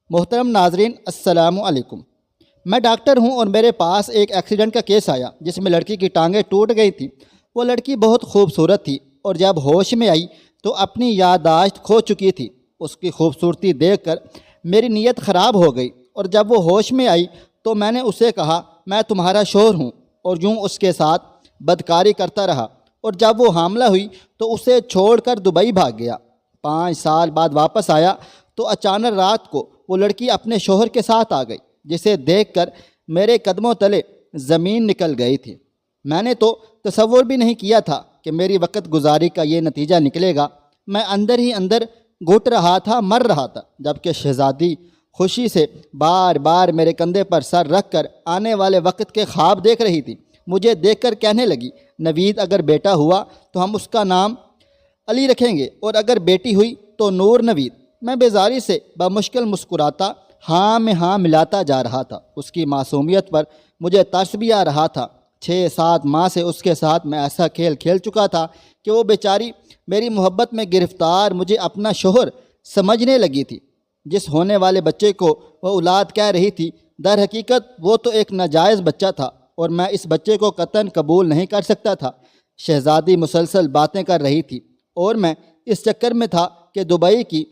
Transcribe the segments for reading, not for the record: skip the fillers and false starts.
محترم ناظرین، السلام علیکم۔ میں ڈاکٹر ہوں اور میرے پاس ایک ایکسیڈنٹ کا کیس آیا جس میں لڑکی کی ٹانگیں ٹوٹ گئی تھیں۔ وہ لڑکی بہت خوبصورت تھی اور جب ہوش میں آئی تو اپنی یادداشت کھو چکی تھی۔ اس کی خوبصورتی دیکھ کر میری نیت خراب ہو گئی اور جب وہ ہوش میں آئی تو میں نے اسے کہا میں تمہارا شوہر ہوں، اور یوں اس کے ساتھ بدکاری کرتا رہا، اور جب وہ حاملہ ہوئی تو اسے چھوڑ کر دبئی بھاگ گیا۔ 5 سال بعد واپس آیا تو اچانک رات کو وہ لڑکی اپنے شوہر کے ساتھ آ گئی، جسے دیکھ کر میرے قدموں تلے زمین نکل گئی تھی۔ میں نے تو تصور بھی نہیں کیا تھا کہ میری وقت گزاری کا یہ نتیجہ نکلے گا۔ میں اندر ہی اندر گھٹ رہا تھا، مر رہا تھا، جبکہ شہزادی خوشی سے بار بار میرے کندھے پر سر رکھ کر آنے والے وقت کے خواب دیکھ رہی تھی۔ مجھے دیکھ کر کہنے لگی، نوید اگر بیٹا ہوا تو ہم اس کا نام علی رکھیں گے، اور اگر بیٹی ہوئی تو نور نوید۔ میں بیزاری سے بمشکل مسکراتا ہاں میں ہاں ملاتا جا رہا تھا۔ اس کی معصومیت پر مجھے ترس بھی آ رہا تھا۔ 6-7 ماہ سے اس کے ساتھ میں ایسا کھیل کھیل چکا تھا کہ وہ بیچاری میری محبت میں گرفتار مجھے اپنا شوہر سمجھنے لگی تھی۔ جس ہونے والے بچے کو وہ اولاد کہہ رہی تھی، در حقیقت وہ تو ایک ناجائز بچہ تھا، اور میں اس بچے کو قطعاً قبول نہیں کر سکتا تھا۔ شہزادی مسلسل باتیں کر رہی تھی اور میں اس چکر میں تھا کہ دبئی کی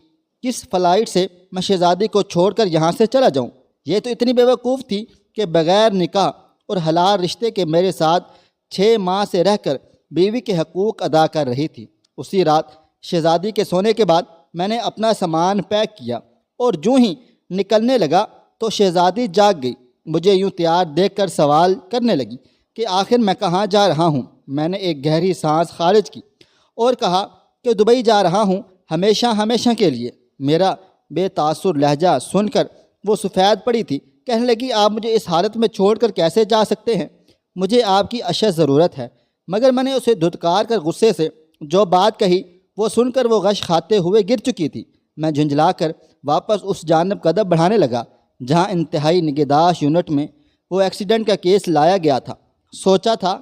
کس فلائٹ سے میں شہزادی کو چھوڑ کر یہاں سے چلا جاؤں۔ یہ تو اتنی بیوقوف تھی کہ بغیر نکاح اور حلال رشتے کے میرے ساتھ 6 ماہ سے رہ کر بیوی کے حقوق ادا کر رہی تھی۔ اسی رات شہزادی کے سونے کے بعد میں نے اپنا سامان پیک کیا اور جو ہی نکلنے لگا تو شہزادی جاگ گئی۔ مجھے یوں تیار دیکھ کر سوال کرنے لگی کہ آخر میں کہاں جا رہا ہوں۔ میں نے ایک گہری سانس خارج کی اور کہا کہ دبئی جا رہا ہوں، ہمیشہ ہمیشہ کے لیے۔ میرا بے تاثر لہجہ سن کر وہ سفید پڑی تھی۔ کہنے لگی، آپ مجھے اس حالت میں چھوڑ کر کیسے جا سکتے ہیں؟ مجھے آپ کی اشد ضرورت ہے۔ مگر میں نے اسے دھتکار کر غصے سے جو بات کہی وہ سن کر وہ غش کھاتے ہوئے گر چکی تھی۔ میں جھنجھلا کر واپس اس جانب قدم بڑھانے لگا جہاں انتہائی نگہداشت یونٹ میں وہ ایکسیڈنٹ کا کیس لایا گیا تھا۔ سوچا تھا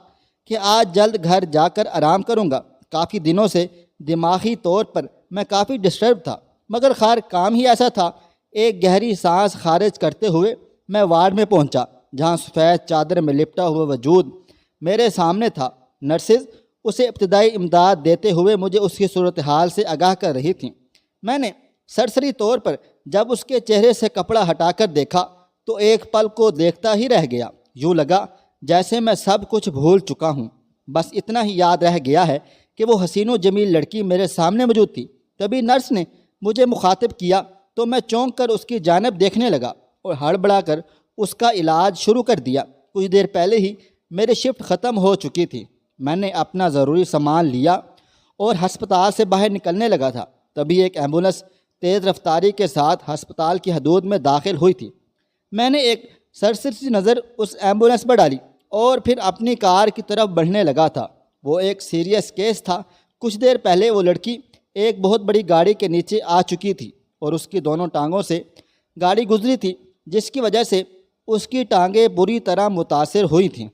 کہ آج جلد گھر جا کر آرام کروں گا۔ کافی دنوں سے دماغی طور پر میں کافی ڈسٹرب تھا، مگر خیر کام ہی ایسا تھا۔ ایک گہری سانس خارج کرتے ہوئے میں وارڈ میں پہنچا جہاں سفید چادر میں لپٹا ہوا وجود میرے سامنے تھا۔ نرسز اسے ابتدائی امداد دیتے ہوئے مجھے اس کی صورتحال سے آگاہ کر رہی تھیں۔ میں نے سرسری طور پر جب اس کے چہرے سے کپڑا ہٹا کر دیکھا تو ایک پل کو دیکھتا ہی رہ گیا۔ یوں لگا جیسے میں سب کچھ بھول چکا ہوں۔ بس اتنا ہی یاد رہ گیا ہے کہ وہ حسین و جمیل لڑکی میرے سامنے موجود تھی۔ تبھی نرس نے مجھے مخاطب کیا تو میں چونک کر اس کی جانب دیکھنے لگا اور ہڑبڑا کر اس کا علاج شروع کر دیا۔ کچھ دیر پہلے ہی میری شفٹ ختم ہو چکی تھی۔ میں نے اپنا ضروری سامان لیا اور ہسپتال سے باہر نکلنے لگا تھا۔ تبھی ایک ایمبولینس تیز رفتاری کے ساتھ ہسپتال کی حدود میں داخل ہوئی تھی۔ میں نے ایک سرسری نظر اس ایمبولینس پر ڈالی اور پھر اپنی کار کی طرف بڑھنے لگا تھا۔ وہ ایک سیریس کیس تھا۔ کچھ دیر پہلے وہ لڑکی ایک بہت بڑی گاڑی کے نیچے آ چکی تھی اور اس کی دونوں ٹانگوں سے گاڑی گزری تھی، جس کی وجہ سے اس کی ٹانگیں بری طرح متاثر ہوئی تھیں۔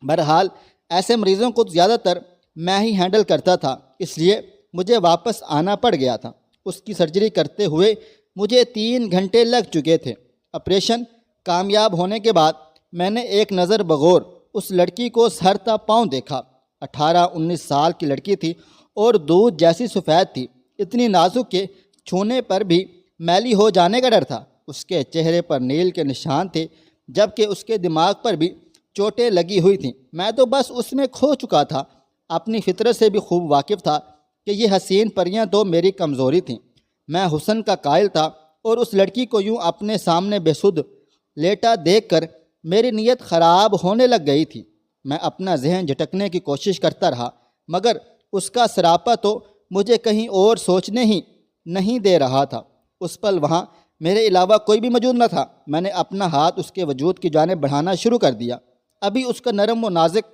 بہرحال ایسے مریضوں کو زیادہ تر میں ہی ہینڈل کرتا تھا، اس لیے مجھے واپس آنا پڑ گیا تھا۔ اس کی سرجری کرتے ہوئے مجھے 3 گھنٹے لگ چکے تھے۔ آپریشن کامیاب ہونے کے بعد میں نے ایک نظر بغور اس لڑکی کو سر تا پاؤں دیکھا۔ 18-19 سال کی لڑکی تھی اور دودھ جیسی سفید تھی، اتنی نازک کہ چھونے پر بھی میلی ہو جانے کا ڈر تھا۔ اس کے چہرے پر نیل کے نشان تھے، جبکہ اس کے دماغ پر بھی چوٹیں لگی ہوئی تھیں۔ میں تو بس اس میں کھو چکا تھا۔ اپنی فطرت سے بھی خوب واقف تھا کہ یہ حسین پریاں تو میری کمزوری تھیں۔ میں حسن کا قائل تھا اور اس لڑکی کو یوں اپنے سامنے بے سدھ لیٹا دیکھ کر میری نیت خراب ہونے لگ گئی تھی۔ میں اپنا ذہن جھٹکنے کی کوشش کرتا رہا، مگر اس کا سراپا تو مجھے کہیں اور سوچنے ہی نہیں دے رہا تھا۔ اس پل وہاں میرے علاوہ کوئی بھی موجود نہ تھا۔ میں نے اپنا ہاتھ اس کے وجود کی جانب بڑھانا شروع کر دیا۔ ابھی اس کا نرم و نازک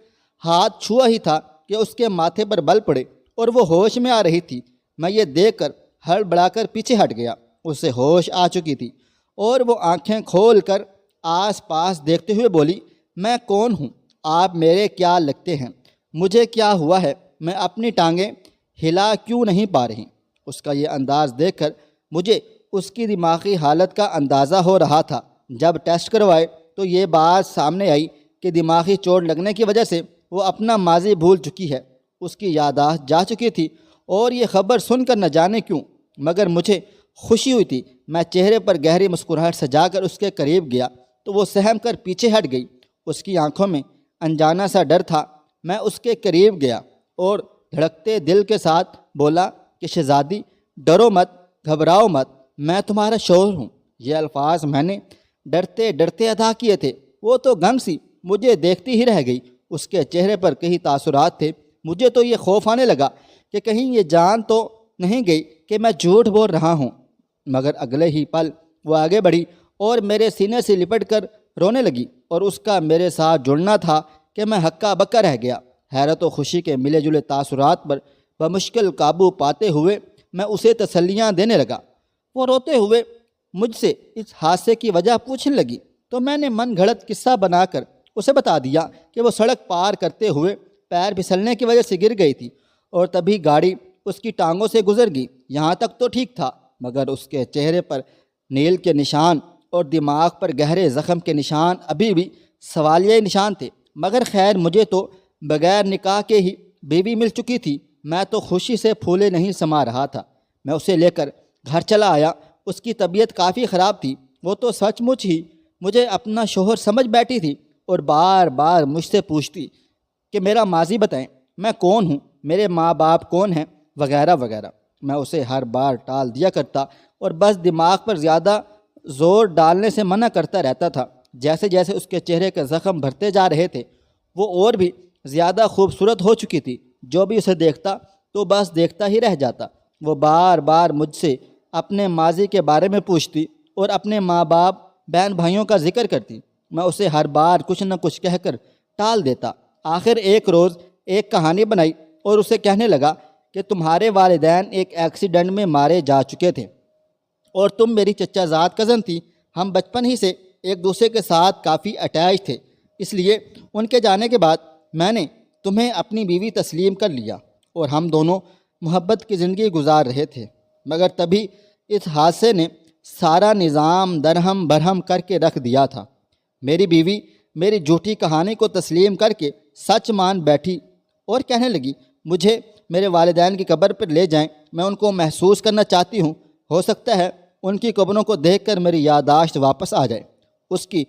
ہاتھ چھوا ہی تھا کہ اس کے ماتھے پر بل پڑے اور وہ ہوش میں آ رہی تھی۔ میں یہ دیکھ کر ہڑبڑا کر پیچھے ہٹ گیا۔ اسے ہوش آ چکی تھی اور وہ آنکھیں کھول کر آس پاس دیکھتے ہوئے بولی، میں کون ہوں؟ آپ میرے کیا لگتے ہیں؟ مجھے کیا ہوا ہے؟ میں اپنی ٹانگیں ہلا کیوں نہیں پا رہی؟ اس کا یہ انداز دیکھ کر مجھے اس کی دماغی حالت کا اندازہ ہو رہا تھا۔ جب ٹیسٹ کروائے تو یہ بات سامنے آئی کہ دماغی چوٹ لگنے کی وجہ سے وہ اپنا ماضی بھول چکی ہے، اس کی یادداشت جا چکی تھی، اور یہ خبر سن کر نہ جانے کیوں مگر مجھے خوشی ہوئی تھی۔ میں چہرے پر گہری مسکراہٹ سجا کر اس کے قریب گیا تو وہ سہم کر پیچھے ہٹ گئی۔ اس کی آنکھوں میں انجانا سا ڈر تھا۔ میں اس کے قریب گیا اور دھڑکتے دل کے ساتھ بولا کہ شہزادی، ڈرو مت، گھبراؤ مت، میں تمہارا شوہر ہوں۔ یہ الفاظ میں نے ڈرتے ڈرتے ادا کیے تھے۔ وہ تو گم سی مجھے دیکھتی ہی رہ گئی۔ اس کے چہرے پر کئی تاثرات تھے۔ مجھے تو یہ خوف آنے لگا کہ کہیں یہ جان تو نہیں گئی کہ میں جھوٹ بول رہا ہوں، مگر اگلے ہی پل وہ آگے بڑھی اور میرے سینے سے لپٹ کر رونے لگی، اور اس کا میرے ساتھ جڑنا تھا کہ میں ہکا بکا رہ گیا۔ حیرت و خوشی کے ملے جلے تاثرات پر بمشکل قابو پاتے ہوئے میں اسے تسلیاں دینے لگا۔ وہ روتے ہوئے مجھ سے اس حادثے کی وجہ پوچھنے لگی تو میں نے من گھڑت قصہ بنا کر اسے بتا دیا کہ وہ سڑک پار کرتے ہوئے پیر پھسلنے کی وجہ سے گر گئی تھی، اور تبھی گاڑی اس کی ٹانگوں سے گزر گئی۔ یہاں تک تو ٹھیک تھا، مگر اس کے چہرے پر نیل کے نشان اور دماغ پر گہرے زخم کے نشان ابھی بھی سوالیہ نشان تھے۔ مگر خیر، مجھے تو بغیر نکاح کے ہی بیوی مل چکی تھی۔ میں تو خوشی سے پھولے نہیں سما رہا تھا۔ میں اسے لے کر گھر چلا آیا۔ اس کی طبیعت کافی خراب تھی۔ وہ تو سچ مچ ہی مجھے اپنا شوہر سمجھ بیٹھی تھی اور بار بار مجھ سے پوچھتی کہ میرا ماضی بتائیں، میں کون ہوں، میرے ماں باپ کون ہیں، وغیرہ وغیرہ۔ میں اسے ہر بار ٹال دیا کرتا اور بس دماغ پر زیادہ زور ڈالنے سے منع کرتا رہتا تھا۔ جیسے جیسے اس کے چہرے کے زخم بھرتے جا رہے تھے، وہ اور بھی زیادہ خوبصورت ہو چکی تھی۔ جو بھی اسے دیکھتا تو بس دیکھتا ہی رہ جاتا۔ وہ بار بار مجھ سے اپنے ماضی کے بارے میں پوچھتی اور اپنے ماں باپ، بہن بھائیوں کا ذکر کرتی۔ میں اسے ہر بار کچھ نہ کچھ کہہ کر ٹال دیتا۔ آخر ایک روز ایک کہانی بنائی اور اسے کہنے لگا کہ تمہارے والدین ایک ایکسیڈنٹ میں مارے جا چکے تھے اور تم میری چچا زاد کزن تھی۔ ہم بچپن ہی سے ایک دوسرے کے ساتھ کافی اٹیچ تھے، اس لیے ان کے جانے کے بعد میں نے تمہیں اپنی بیوی تسلیم کر لیا اور ہم دونوں محبت کی زندگی گزار رہے تھے۔ مگر تبھی اس حادثے نے سارا نظام درہم برہم کر کے رکھ دیا تھا۔ میری بیوی میری جھوٹی کہانی کو تسلیم کر کے سچ مان بیٹھی اور کہنے لگی مجھے میرے والدین کی قبر پر لے جائیں، میں ان کو محسوس کرنا چاہتی ہوں، ہو سکتا ہے ان کی قبروں کو دیکھ کر میری یادداشت واپس آ جائے۔ اس کی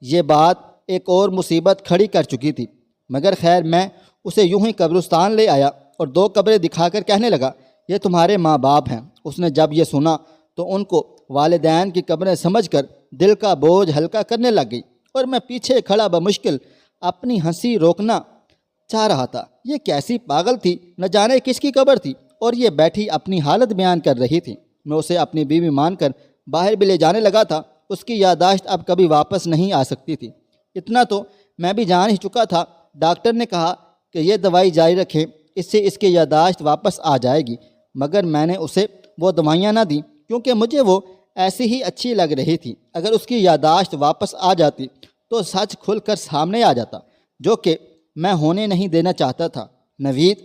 یہ بات ایک اور مصیبت کھڑی کر چکی تھی، مگر خیر میں اسے یوں ہی قبرستان لے آیا اور 2 قبریں دکھا کر کہنے لگا یہ تمہارے ماں باپ ہیں۔ اس نے جب یہ سنا تو ان کو والدین کی قبریں سمجھ کر دل کا بوجھ ہلکا کرنے لگ گئی، اور میں پیچھے کھڑا بمشکل اپنی ہنسی روکنا چاہ رہا تھا۔ یہ کیسی پاگل تھی، نہ جانے کس کی قبر تھی، اور یہ بیٹھی اپنی حالت بیان کر رہی تھی۔ میں اسے اپنی بیوی مان کر باہر بھی لے جانے لگا تھا۔ اس کی یادداشت اب کبھی واپس نہیں آ سکتی تھی۔ اتنا تو میں بھی جان ہی چکا تھا۔ ڈاکٹر نے کہا کہ یہ دوائی جاری رکھیں، اس سے اس کی یادداشت واپس آ جائے گی، مگر میں نے اسے وہ دوائیاں نہ دیں کیونکہ مجھے وہ ایسی ہی اچھی لگ رہی تھی۔ اگر اس کی یادداشت واپس آ جاتی تو سچ کھل کر سامنے آ جاتا، جو کہ میں ہونے نہیں دینا چاہتا تھا۔ نوید،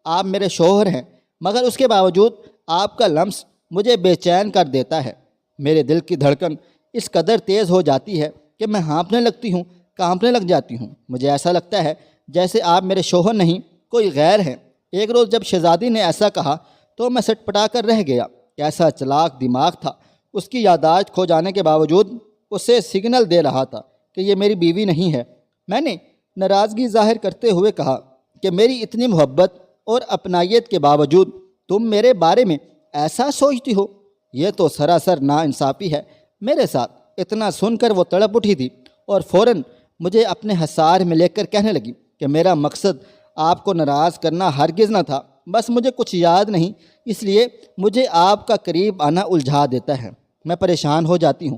آپ میرے شوہر ہیں، مگر اس کے باوجود آپ کا لمس مجھے بے چین کر دیتا ہے۔ میرے دل کی دھڑکن اس قدر تیز ہو جاتی ہے کہ میں ہانپنے لگتی ہوں، کانپنے لگ جاتی ہوں۔ مجھے ایسا لگتا ہے جیسے آپ میرے شوہر نہیں، کوئی غیر ہیں۔ ایک روز جب شہزادی نے ایسا کہا تو میں سٹ پٹا کر رہ گیا۔ کیسا چلاک دماغ تھا، اس کی یادداشت کھو جانے کے باوجود اسے سگنل دے رہا تھا کہ یہ میری بیوی نہیں ہے۔ میں نے ناراضگی ظاہر کرتے ہوئے کہا کہ میری اتنی محبت اور اپنائیت کے باوجود تم میرے بارے میں ایسا سوچتی ہو، یہ تو سراسر ناانصافی ہے میرے ساتھ۔ اتنا سن کر وہ تڑپ اٹھی تھی اور فوراً مجھے اپنے حصار میں لے کر کہنے لگی کہ میرا مقصد آپ کو ناراض کرنا ہرگز نہ تھا، بس مجھے کچھ یاد نہیں، اس لیے مجھے آپ کا قریب آنا الجھا دیتا ہے۔ میں پریشان ہو جاتی ہوں۔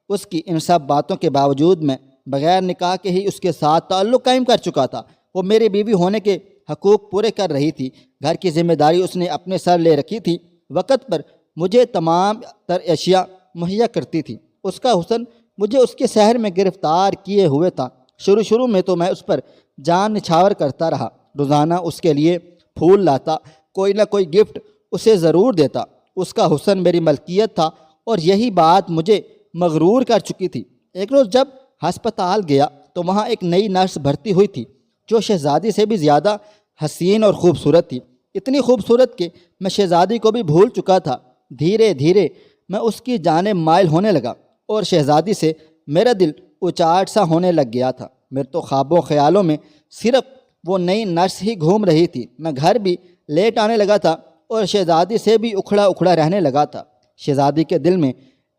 اس کی ان سب باتوں کے باوجود میں بغیر نکاح کے ہی اس کے ساتھ تعلق قائم کر چکا تھا۔ وہ میری بیوی ہونے کے حقوق پورے کر رہی تھی، گھر کی ذمہ داری اس نے اپنے سر لے رکھی تھی، وقت پر مجھے تمام تر اشیاء مہیا کرتی تھی۔ اس کا حسن مجھے اس کے سحر میں گرفتار کیے ہوئے تھا۔ شروع میں تو میں اس پر جان نچھاور کرتا رہا، روزانہ اس کے لیے پھول لاتا، کوئی نہ کوئی گفٹ اسے ضرور دیتا۔ اس کا حسن میری ملکیت تھا اور یہی بات مجھے مغرور کر چکی تھی۔ ایک روز جب ہسپتال گیا تو وہاں ایک نئی نرس بھرتی ہوئی تھی جو شہزادی سے بھی زیادہ حسین اور خوبصورت تھی، اتنی خوبصورت کہ میں شہزادی کو بھی بھول چکا تھا۔ دھیرے دھیرے میں اس کی جانب مائل ہونے لگا اور شہزادی سے میرا دل اچاٹ سا ہونے لگ گیا تھا۔ میرے تو خوابوں خیالوں میں صرف وہ نئی نرس ہی گھوم رہی تھی۔ میں گھر بھی لیٹ آنے لگا تھا اور شہزادی سے بھی اکھڑا اکھڑا رہنے لگا تھا۔ شہزادی کے دل میں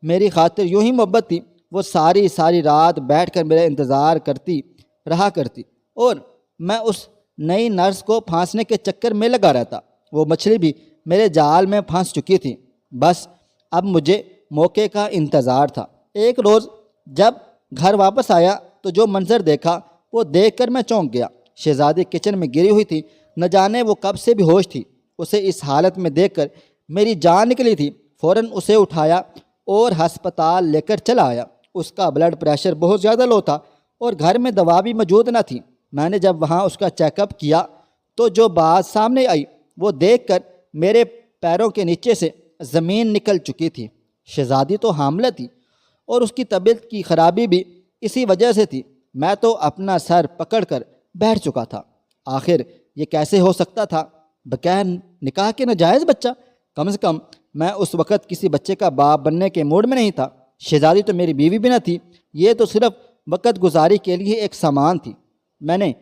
میری خاطر یوں ہی محبت تھی، وہ ساری ساری رات بیٹھ کر میرا انتظار کرتی رہا کرتی اور میں اس نئی نرس کو پھانسنے کے چکر میں لگا رہتا۔ وہ مچھلی بھی میرے جال میں پھنس چکی تھی، بس اب مجھے موقع کا انتظار تھا۔ ایک روز جب گھر واپس آیا تو جو منظر دیکھا وہ دیکھ کر میں چونک گیا۔ شہزادی کچن میں گری ہوئی تھی، نہ جانے وہ کب سے بھی ہوش تھی۔ اسے اس حالت میں دیکھ کر میری جان نکلی تھی۔ فوراً اسے اٹھایا اور ہسپتال لے کر چلا آیا۔ اس کا بلڈ پریشر بہت زیادہ لو تھا اور گھر میں دوا بھی موجود نہ تھی۔ میں نے جب وہاں اس کا چیک اپ کیا تو جو بات سامنے آئی وہ دیکھ کر میرے پیروں کے نیچے سے زمین نکل چکی تھی۔ شہزادی تو حاملہ تھی اور اس کی طبیعت کی خرابی بھی اسی وجہ سے تھی۔ میں تو اپنا سر پکڑ کر بیٹھ چکا تھا۔ آخر یہ کیسے ہو سکتا تھا؟ بغیر نکاح کے ناجائز بچہ! کم سے کم میں اس وقت کسی بچے کا باپ بننے کے موڈ میں نہیں تھا۔ شہزادی تو میری بیوی بھی نہ تھی، یہ تو صرف وقت گزاری کے لیے ایک سامان تھی۔ میں نے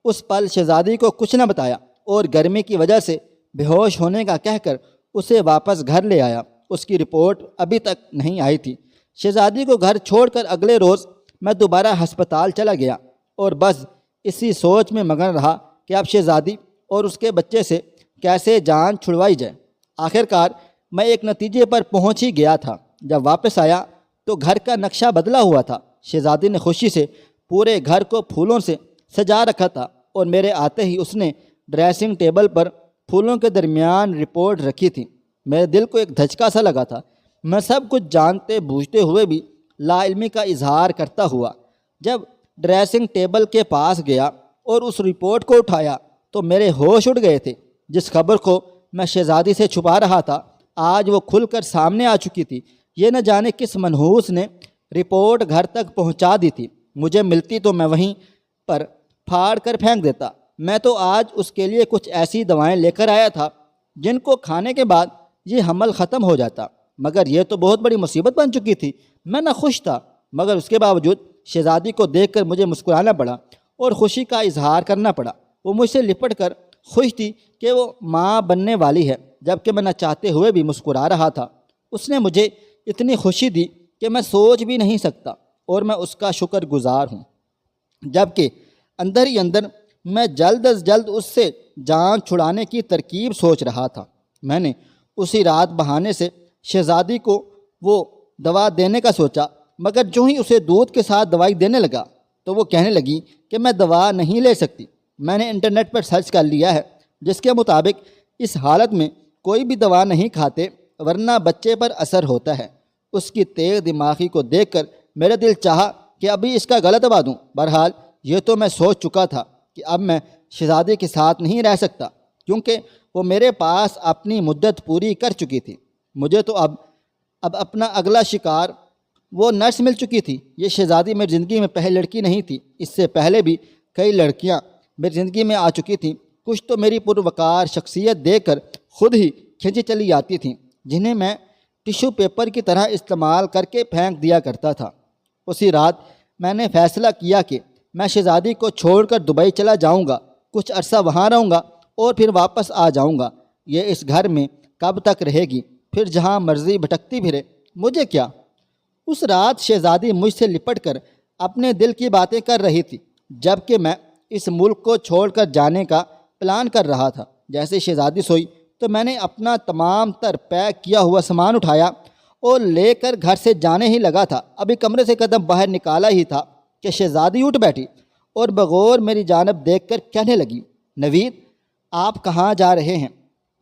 اس پل شہزادی کو کچھ نہ بتایا اور گرمی کی وجہ سے بے ہوش ہونے کا کہہ کر اسے واپس گھر لے آیا۔ اس کی رپورٹ ابھی تک نہیں آئی تھی۔ شہزادی کو گھر چھوڑ کر اگلے روز میں دوبارہ ہسپتال چلا گیا اور بس اسی سوچ میں مگن رہا کہ اب شہزادی اور اس کے بچے سے کیسے جان چھڑوائی جائے۔ آخرکار میں ایک نتیجے پر پہنچ ہی گیا تھا۔ جب واپس آیا تو گھر کا نقشہ بدلا ہوا تھا۔ شہزادی نے خوشی سے پورے گھر کو پھولوں سے سجا رکھا تھا اور میرے آتے ہی اس نے ڈریسنگ ٹیبل پر پھولوں کے درمیان رپورٹ رکھی تھی۔ میرے دل کو ایک دھچکا سا لگا تھا۔ میں سب کچھ جانتے بوجھتے ہوئے بھی لا علمی کا اظہار کرتا ہوا جب ڈریسنگ ٹیبل کے پاس گیا اور اس رپورٹ کو اٹھایا تو میرے ہوش اڑ گئے تھے۔ جس خبر کو میں شہزادی سے چھپا رہا تھا آج وہ کھل کر سامنے آ چکی تھی۔ یہ نہ جانے کس منحوس نے رپورٹ گھر تک پہنچا دی تھی۔ مجھے ملتی تو میں وہیں پر پھاڑ کر پھینک دیتا۔ میں تو آج اس کے لیے کچھ ایسی دوائیں لے کر آیا تھا جن کو کھانے کے بعد یہ حمل ختم ہو جاتا، مگر یہ تو بہت بڑی مصیبت بن چکی تھی۔ میں نہ خوش تھا مگر اس کے باوجود شہزادی کو دیکھ کر مجھے مسکرانا پڑا اور خوشی کا اظہار کرنا پڑا۔ وہ مجھ سے لپٹ کر خوش تھی کہ وہ ماں بننے والی ہے، جبکہ میں نہ چاہتے ہوئے بھی مسکرا رہا تھا۔ اس نے مجھے اتنی خوشی دی کہ میں سوچ بھی نہیں سکتا اور میں اس کا شکر گزار ہوں، جبکہ اندر ہی اندر میں جلد از جلد اس سے جان چھڑانے کی ترکیب سوچ رہا تھا۔ میں نے اسی رات بہانے سے شہزادی کو وہ دوا دینے کا سوچا، مگر جو ہی اسے دودھ کے ساتھ دوائی دینے لگا تو وہ کہنے لگی کہ میں دوا نہیں لے سکتی۔ میں نے انٹرنیٹ پر سرچ کر لیا ہے جس کے مطابق اس حالت میں کوئی بھی دوا نہیں کھاتے ورنہ بچے پر اثر ہوتا ہے۔ اس کی تیز دماغی کو دیکھ کر میرا دل چاہا کہ ابھی اس کا غلط دبا دوں۔ بہرحال یہ تو میں سوچ چکا تھا کہ اب میں شہزادی کے ساتھ نہیں رہ سکتا کیونکہ وہ میرے پاس اپنی مدت پوری کر چکی تھی۔ مجھے تو اب اپنا اگلا شکار وہ نرس مل چکی تھی۔ یہ شہزادی میری زندگی میں پہلی لڑکی نہیں تھی، اس سے پہلے بھی کئی لڑکیاں میری زندگی میں آ چکی تھیں۔ کچھ تو میری پروقار شخصیت دیکھ کر خود ہی کھنچی چلی جاتی تھیں، جنہیں میں ٹیشو پیپر کی طرح استعمال کر کے پھینک دیا کرتا تھا۔ اسی رات میں نے فیصلہ کیا کہ میں شہزادی کو چھوڑ کر دبئی چلا جاؤں گا، کچھ عرصہ وہاں رہوں گا اور پھر واپس آ جاؤں گا۔ یہ اس گھر میں کب تک رہے گی؟ پھر جہاں مرضی بھٹکتی پھرے، مجھے کیا؟ اس رات شہزادی مجھ سے لپٹ کر اپنے دل کی باتیں کر رہی تھی، جبکہ میں اس ملک کو چھوڑ کر جانے کا پلان کر رہا تھا۔ جیسے شہزادی سوئی تو میں نے اپنا تمام تر پیک کیا ہوا سامان اٹھایا اور لے کر گھر سے جانے ہی لگا تھا۔ ابھی کمرے سے قدم باہر نکالا ہی تھا کہ شہزادی اٹھ بیٹھی اور بغور میری جانب دیکھ کر کہنے لگی، نوید آپ کہاں جا رہے ہیں؟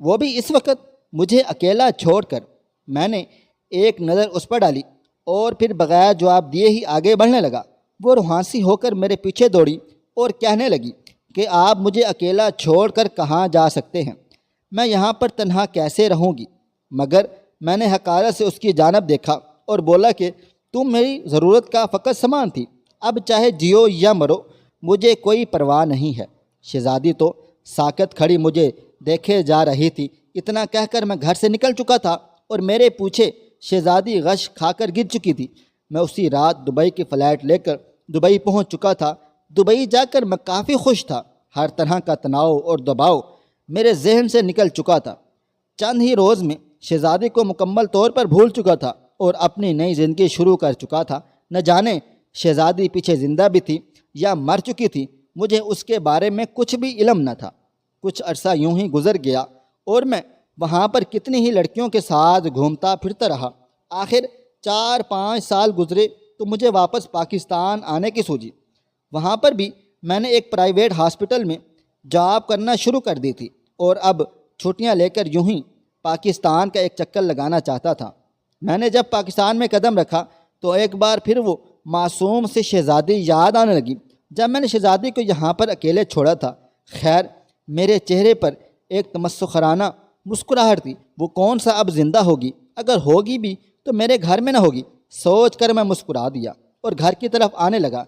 وہ بھی اس وقت مجھے اکیلا چھوڑ کر۔ میں نے ایک نظر اس پر ڈالی اور پھر بغیر جواب دیے ہی آگے بڑھنے لگا۔ وہ روحانسی ہو کر میرے پیچھے دوڑی اور کہنے لگی کہ آپ مجھے اکیلا چھوڑ کر کہاں جا سکتے ہیں؟ میں یہاں پر تنہا کیسے رہوں گی؟ مگر میں نے حقارت سے اس کی جانب دیکھا اور بولا کہ تم میری ضرورت کا فقط سامان تھی، اب چاہے جیو یا مرو، مجھے کوئی پرواہ نہیں ہے۔ شہزادی تو ساکت کھڑی مجھے دیکھے جا رہی تھی۔ اتنا کہہ کر میں گھر سے نکل چکا تھا اور میرے پیچھے شہزادی غش کھا کر گر چکی تھی۔ میں اسی رات دبئی کی فلائٹ لے کر دبئی پہنچ چکا تھا۔ دبئی جا کر میں کافی خوش تھا۔ ہر طرح کا تناؤ اور دباؤ میرے ذہن سے نکل چکا تھا۔ چند ہی روز میں شہزادی کو مکمل طور پر بھول چکا تھا اور اپنی نئی زندگی شروع کر چکا تھا۔ نہ جانے شہزادی پیچھے زندہ بھی تھی یا مر چکی تھی، مجھے اس کے بارے میں کچھ بھی علم نہ تھا۔ کچھ عرصہ یوں ہی گزر گیا اور میں وہاں پر کتنی ہی لڑکیوں کے ساتھ گھومتا پھرتا رہا۔ آخر 4-5 سال گزرے تو مجھے واپس پاکستان آنے کی سوچی۔ وہاں پر بھی میں نے ایک پرائیویٹ ہاسپٹل میں جاب کرنا شروع کر دی تھی اور اب چھٹیاں لے کر یوں ہی پاکستان کا ایک چکر لگانا چاہتا تھا۔ میں نے جب پاکستان میں قدم رکھا تو ایک بار پھر وہ معصوم سے شہزادی یاد آنے لگی جب میں نے شہزادی کو یہاں پر اکیلے چھوڑا تھا۔ خیر، میرے چہرے پر ایک تمسخرانہ مسکراہٹ تھی۔ وہ کون سا اب زندہ ہوگی؟ اگر ہوگی بھی تو میرے گھر میں نہ ہوگی، سوچ کر میں مسکرا دیا اور گھر کی طرف آنے لگا۔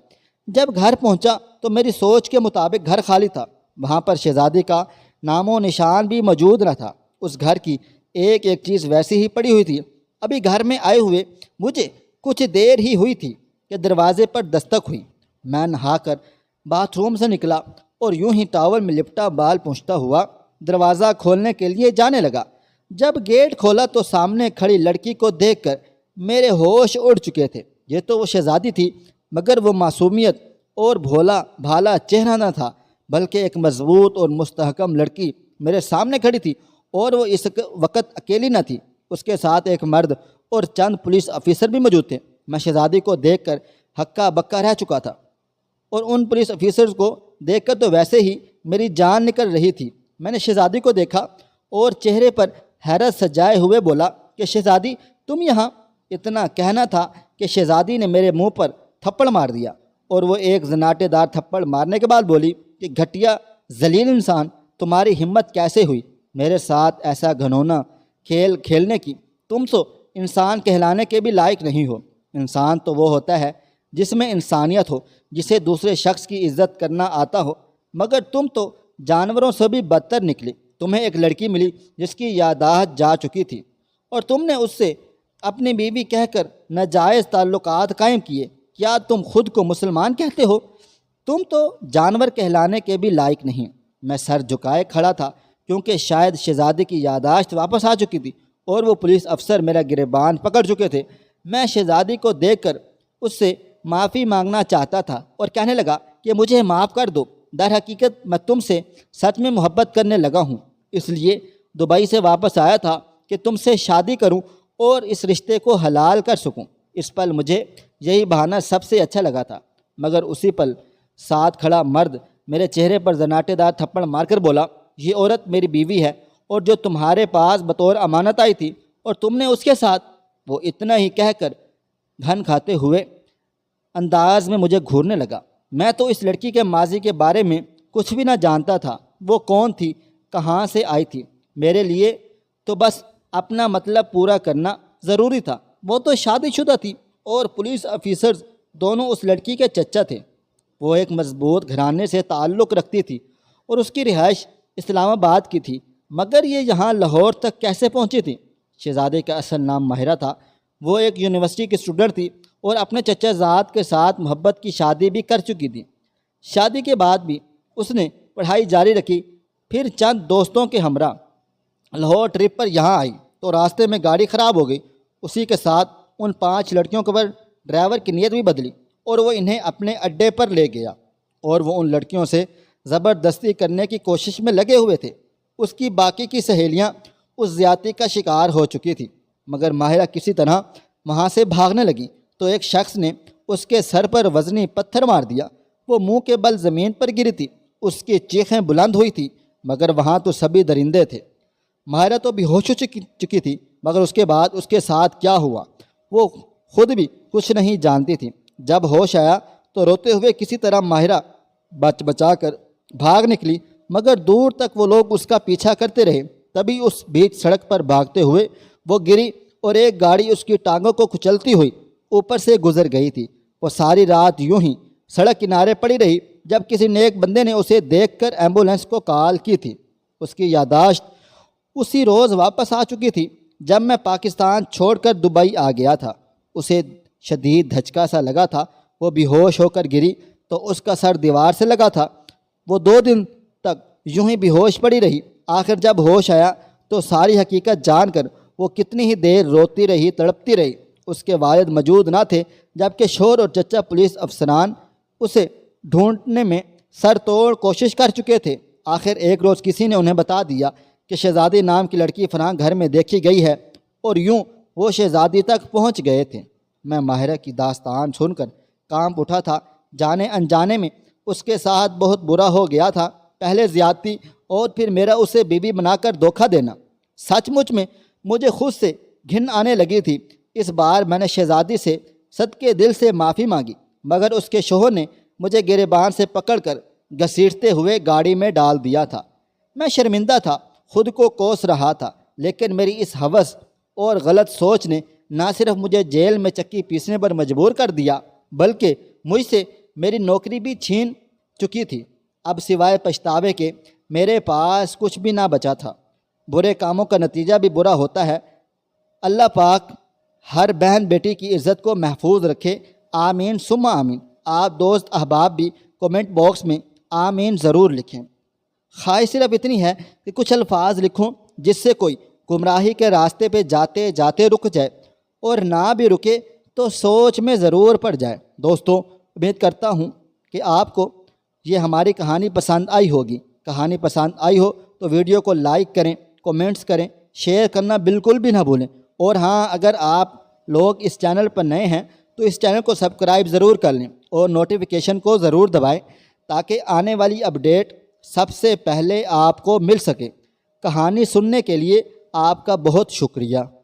جب گھر پہنچا تو میری سوچ کے مطابق گھر خالی تھا۔ وہاں پر شہزادی کا نام و نشان بھی موجود نہ تھا۔ اس گھر کی ایک ایک چیز ویسی ہی پڑی ہوئی تھی۔ ابھی گھر میں آئے ہوئے مجھے کچھ دیر ہی ہوئی تھی کہ دروازے پر دستک ہوئی۔ میں نہا کر باتھ روم سے نکلا اور یوں ہی ٹاول میں لپٹا بال پونچھتا ہوا دروازہ کھولنے کے لیے جانے لگا۔ جب گیٹ کھولا تو سامنے کھڑی لڑکی کو دیکھ کر میرے ہوش اڑ چکے تھے۔ یہ تو وہ شہزادی تھی، مگر وہ معصومیت اور بھولا بھالا چہرہ نہ تھا، بلکہ ایک مضبوط اور مستحکم لڑکی میرے سامنے کھڑی تھی اور وہ اس وقت اکیلی نہ تھی۔ اس کے ساتھ ایک مرد اور چند پولیس افیسر بھی موجود تھے۔ میں شہزادی کو دیکھ کر ہکا بکا رہ چکا تھا اور ان پولیس افیسرز کو دیکھ کر تو ویسے ہی میری جان نکل رہی تھی۔ میں نے شہزادی کو دیکھا اور چہرے پر حیرت سجائے ہوئے بولا کہ شہزادی تم یہاں؟ اتنا کہنا تھا کہ شہزادی نے میرے منہ پر تھپڑ مار دیا اور وہ ایک زناٹے دار تھپڑ مارنے کے بعد بولی کہ گھٹیا ذلیل انسان، تمہاری ہمت کیسے ہوئی میرے ساتھ ایسا گھنونا کھیل کھیلنے کی؟ تم تو انسان کہلانے کے بھی لائق نہیں ہو۔ انسان تو وہ ہوتا ہے جس میں انسانیت ہو، جسے دوسرے شخص کی عزت کرنا آتا ہو، مگر تم تو جانوروں سے بھی بدتر نکلی۔ تمہیں ایک لڑکی ملی جس کی یادداشت جا چکی تھی اور تم نے اس سے اپنی بیوی کہہ کر ناجائز تعلقات قائم کیے۔ کیا تم خود کو مسلمان کہتے ہو؟ تم تو جانور کہلانے کے بھی لائق نہیں۔ میں سر جھکائے کھڑا تھا کیونکہ شاید شہزادی کی یادداشت واپس آ چکی تھی اور وہ پولیس افسر میرا گریبان پکڑ چکے تھے۔ میں شہزادی کو دیکھ کر اس سے معافی مانگنا چاہتا تھا اور کہنے لگا کہ مجھے معاف کر دو، در حقیقت میں تم سے سچ میں محبت کرنے لگا ہوں، اس لیے دبئی سے واپس آیا تھا کہ تم سے شادی کروں اور اس رشتے کو حلال کر سکوں۔ اس پل مجھے یہی بہانہ سب سے اچھا لگا تھا، مگر اسی پل ساتھ کھڑا مرد میرے چہرے پر زناٹے دار تھپڑ مار کر بولا، یہ عورت میری بیوی ہے اور جو تمہارے پاس بطور امانت آئی تھی اور تم نے اس کے ساتھ۔ وہ اتنا ہی کہہ کر گھن کھاتے ہوئے انداز میں مجھے گھورنے لگا۔ میں تو اس لڑکی کے ماضی کے بارے میں کچھ بھی نہ جانتا تھا۔ وہ کون تھی، کہاں سے آئی تھی؟ میرے لیے تو بس اپنا مطلب پورا کرنا ضروری تھا۔ وہ تو شادی شدہ تھی اور پولیس افیسرز دونوں اس لڑکی کے چچا تھے۔ وہ ایک مضبوط گھرانے سے تعلق رکھتی تھی اور اس کی رہائش اسلام آباد کی تھی، مگر یہ یہاں لاہور تک کیسے پہنچی تھی؟ شہزادے کا اصل نام ماہرہ تھا۔ وہ ایک یونیورسٹی کی اسٹوڈنٹ تھی اور اپنے چچا زاد کے ساتھ محبت کی شادی بھی کر چکی تھی۔ شادی کے بعد بھی اس نے پڑھائی جاری رکھی۔ پھر چند دوستوں کے ہمراہ لاہور ٹرپ پر یہاں آئی تو راستے میں گاڑی خراب ہو گئی۔ اسی کے ساتھ ان 5 لڑکیوں کے پر ڈرائیور کی نیت بھی بدلی اور وہ انہیں اپنے اڈے پر لے گیا اور وہ ان لڑکیوں سے زبردستی کرنے کی کوشش میں لگے ہوئے تھے۔ اس کی باقی کی سہیلیاں اس زیادتی کا شکار ہو چکی تھی، مگر ماہرہ کسی طرح وہاں سے بھاگنے لگی تو ایک شخص نے اس کے سر پر وزنی پتھر مار دیا۔ وہ منہ کے بل زمین پر گری تھی۔ اس کی چیخیں بلند ہوئی تھی، مگر وہاں تو سبھی درندے تھے۔ ماہرہ تو بے ہوش ہو چکی تھی، مگر اس کے بعد اس کے ساتھ کیا ہوا وہ خود بھی کچھ نہیں جانتی تھی۔ جب ہوش آیا تو روتے ہوئے کسی طرح ماہرہ بچا کر بھاگ نکلی، مگر دور تک وہ لوگ اس کا پیچھا کرتے رہے۔ تبھی اس بیچ سڑک پر بھاگتے ہوئے وہ گری اور ایک گاڑی اس کی ٹانگوں کو کچلتی ہوئی اوپر سے گزر گئی تھی۔ وہ ساری رات یوں ہی سڑک کنارے پڑی رہی، جب کسی نیک بندے نے اسے دیکھ کر ایمبولینس کو کال کی تھی۔ اس کی یادداشت اسی روز واپس آ چکی تھی جب میں پاکستان چھوڑ کر دبئی آ گیا تھا۔ اسے شدید دھچکا سا لگا تھا، وہ بے ہوش ہو کر گری تو اس کا سر دیوار سے لگا تھا۔ وہ 2 دن تک یوں ہی بے ہوش پڑی رہی۔ آخر جب ہوش آیا تو ساری حقیقت جان کر وہ کتنی ہی دیر روتی رہی، تڑپتی رہی۔ اس کے والد موجود نہ تھے، جبکہ شوہر اور چچا پولیس افسران اسے ڈھونڈنے میں سر توڑ کوشش کر چکے تھے۔ آخر ایک روز کسی نے انہیں بتا دیا کہ شہزادی نام کی لڑکی فلاں گھر میں دیکھی گئی ہے، اور یوں وہ شہزادی تک پہنچ گئے تھے۔ میں ماہرہ کی داستان سن کر کانپ اٹھا تھا۔ جانے انجانے میں اس کے ساتھ بہت برا ہو گیا تھا، پہلے زیادتی اور پھر میرا اسے بیوی بنا کر دھوکہ دینا۔ سچ مچ میں مجھے خود سے گھن آنے لگی تھی۔ اس بار میں نے شہزادی سے صدقے دل سے معافی مانگی، مگر اس کے شوہر نے مجھے گریبان سے پکڑ کر گھسیٹتے ہوئے گاڑی میں ڈال دیا تھا۔ میں شرمندہ تھا، خود کو کوس رہا تھا، لیکن میری اس ہوس اور غلط سوچ نے نہ صرف مجھے جیل میں چکی پیسنے پر مجبور کر دیا، بلکہ مجھ سے میری نوکری بھی چھین چکی تھی۔ اب سوائے پچھتاوے کے میرے پاس کچھ بھی نہ بچا تھا۔ برے کاموں کا نتیجہ بھی برا ہوتا ہے۔ اللہ پاک ہر بہن بیٹی کی عزت کو محفوظ رکھے، آمین ثم آمین۔ آپ دوست احباب بھی کومنٹ باکس میں آمین ضرور لکھیں۔ خواہش صرف اتنی ہے کہ کچھ الفاظ لکھوں جس سے کوئی گمراہی کے راستے پہ جاتے جاتے رک جائے، اور نہ بھی رکے تو سوچ میں ضرور پڑ جائے۔ دوستوں، امید کرتا ہوں کہ آپ کو یہ ہماری کہانی پسند آئی ہوگی۔ کہانی پسند آئی ہو تو ویڈیو کو لائک کریں، کومنٹس کریں، شیئر کرنا بالکل بھی نہ بھولیں۔ اور ہاں، اگر آپ لوگ اس چینل پر نئے ہیں تو اس چینل کو سبسکرائب ضرور کر لیں اور نوٹیفیکیشن کو ضرور دبائیں تاکہ آنے والی اپڈیٹ سب سے پہلے آپ کو مل سکے۔ کہانی سننے کے لیے آپ کا بہت شکریہ۔